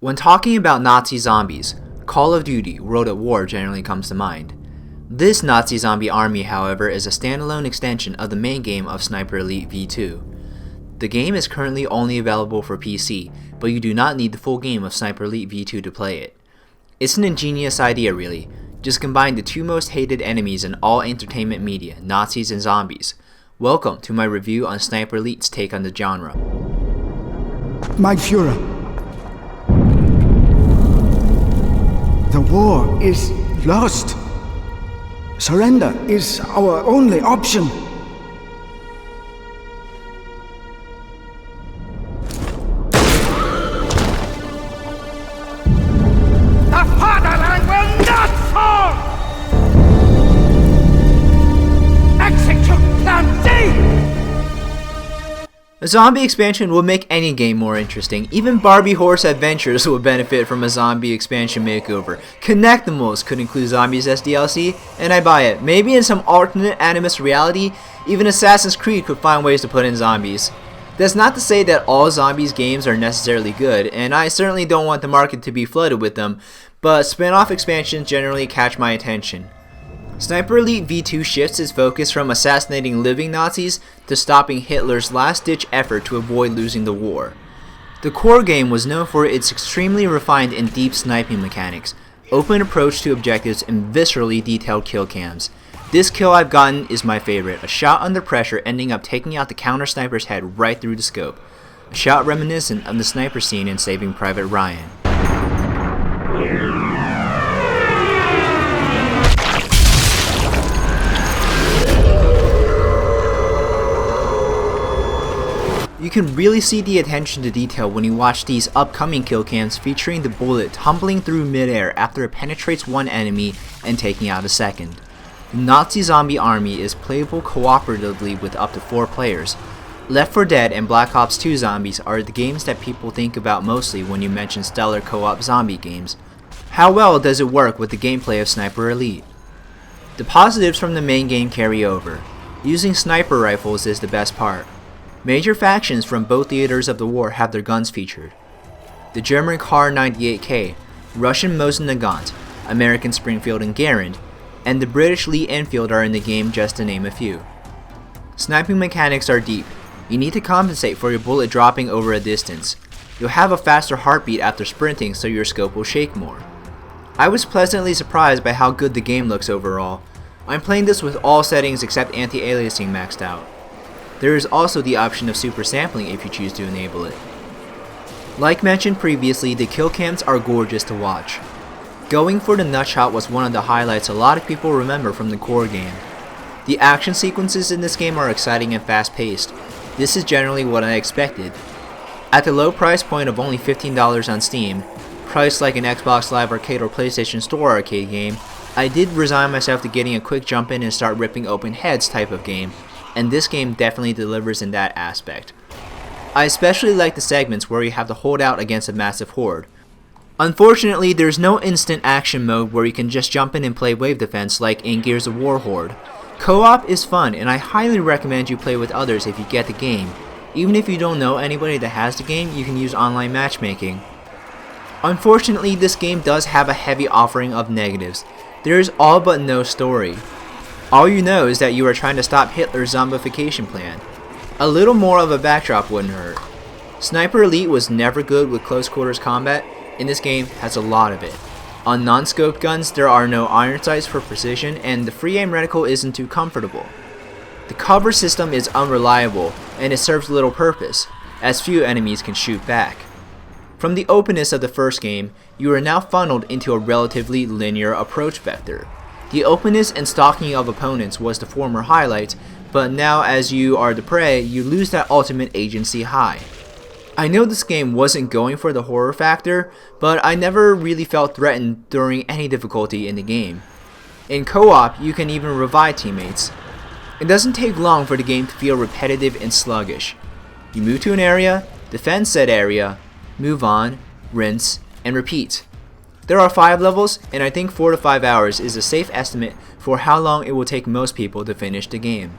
When talking about Nazi zombies, Call of Duty World at War generally comes to mind. This Nazi zombie army, however, is a standalone extension of the main game of Sniper Elite V2. The game is currently only available for PC, but you do not need the full game of Sniper Elite V2 to play it. It's an ingenious idea really, just combine the two most hated enemies in all entertainment media, Nazis and zombies. Welcome to my review on Sniper Elite's take on the genre. My Führer, the war is lost. Surrender is our only option. The fatherland will not fall! Execute Plan D! A zombie expansion would make any game more interesting. Even Barbie Horse Adventures would benefit from a zombie expansion makeover. Connectimals could include zombies as DLC, and I buy it. Maybe in some alternate Animus reality, even Assassin's Creed could find ways to put in zombies. That's not to say that all zombies games are necessarily good, and I certainly don't want the market to be flooded with them, but spin-off expansions generally catch my attention. Sniper Elite V2 shifts its focus from assassinating living Nazis to stopping Hitler's last-ditch effort to avoid losing the war. The core game was known for its extremely refined and deep sniping mechanics, open approach to objectives, and viscerally detailed kill cams. This kill I've gotten is my favorite, a shot under pressure ending up taking out the counter-sniper's head right through the scope. A shot reminiscent of the sniper scene in Saving Private Ryan. You can really see the attention to detail when you watch these upcoming kill cams featuring the bullet tumbling through midair after it penetrates one enemy and taking out a second. The Nazi zombie army is playable cooperatively with up to 4 players. Left 4 Dead and Black Ops 2 Zombies are the games that people think about mostly when you mention stellar co-op zombie games. How well does it work with the gameplay of Sniper Elite? The positives from the main game carry over. Using sniper rifles is the best part. Major factions from both theaters of the war have their guns featured. The German Kar 98K, Russian Mosin Nagant, American Springfield and Garand, and the British Lee Enfield are in the game, just to name a few. Sniping mechanics are deep. You need to compensate for your bullet dropping over a distance. You'll have a faster heartbeat after sprinting, so your scope will shake more. I was pleasantly surprised by how good the game looks overall. I'm playing this with all settings except anti-aliasing maxed out. There is also the option of super sampling if you choose to enable it. Like mentioned previously, the kill cams are gorgeous to watch. Going for the nutshot was one of the highlights a lot of people remember from the core game. The action sequences in this game are exciting and fast paced. This is generally what I expected. At the low price point of only $15 on Steam, priced like an Xbox Live Arcade or PlayStation Store arcade game, I did resign myself to getting a quick jump in and start ripping open heads type of game. And this game definitely delivers in that aspect. I especially like the segments where you have to hold out against a massive horde. Unfortunately, there's no instant action mode where you can just jump in and play wave defense like in Gears of War Horde. Co-op is fun, and I highly recommend you play with others if you get the game. Even if you don't know anybody that has the game, you can use online matchmaking. Unfortunately, this game does have a heavy offering of negatives. There is all but no story. All you know is that you are trying to stop Hitler's zombification plan. A little more of a backdrop wouldn't hurt. Sniper Elite was never good with close quarters combat, and this game has a lot of it. On non-scoped guns, there are no iron sights for precision, and the free aim reticle isn't too comfortable. The cover system is unreliable, and it serves little purpose, as few enemies can shoot back. From the openness of the first game, you are now funneled into a relatively linear approach vector. The openness and stalking of opponents was the former highlight, but now as you are the prey, you lose that ultimate agency high. I know this game wasn't going for the horror factor, but I never really felt threatened during any difficulty in the game. In co-op, you can even revive teammates. It doesn't take long for the game to feel repetitive and sluggish. You move to an area, defend said area, move on, rinse, and repeat. There are 5 levels, and I think 4 to 5 hours is a safe estimate for how long it will take most people to finish the game.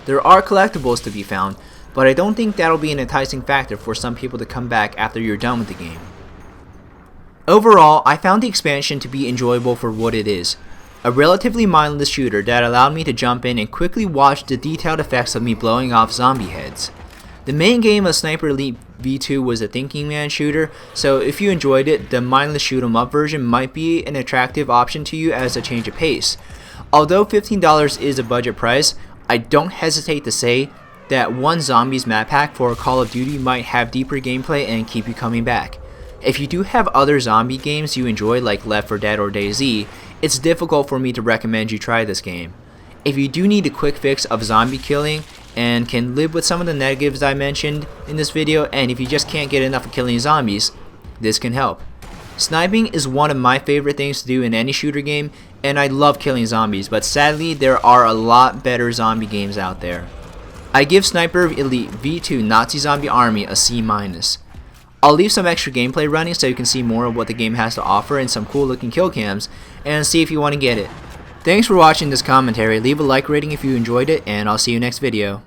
There are collectibles to be found, but I don't think that'll be an enticing factor for some people to come back after you're done with the game. Overall, I found the expansion to be enjoyable for what it is. A relatively mindless shooter that allowed me to jump in and quickly watch the detailed effects of me blowing off zombie heads. The main game of Sniper Elite V2 was a thinking man shooter, so if you enjoyed it, the mindless shoot 'em up version might be an attractive option to you as a change of pace. Although $15 is a budget price, I don't hesitate to say that one Zombies map pack for Call of Duty might have deeper gameplay and keep you coming back. If you do have other zombie games you enjoy like Left 4 Dead or DayZ, it's difficult for me to recommend you try this game. If you do need a quick fix of zombie killing and can live with some of the negatives I mentioned in this video, and if you just can't get enough of killing zombies, this can help. Sniping is one of my favorite things to do in any shooter game, and I love killing zombies, but sadly there are a lot better zombie games out there. I give Sniper Elite V2 Nazi Zombie Army a C-. I'll leave some extra gameplay running so you can see more of what the game has to offer and some cool looking kill cams, and see if you want to get it. Thanks for watching this commentary. Leave a like rating if you enjoyed it, and I'll see you next video.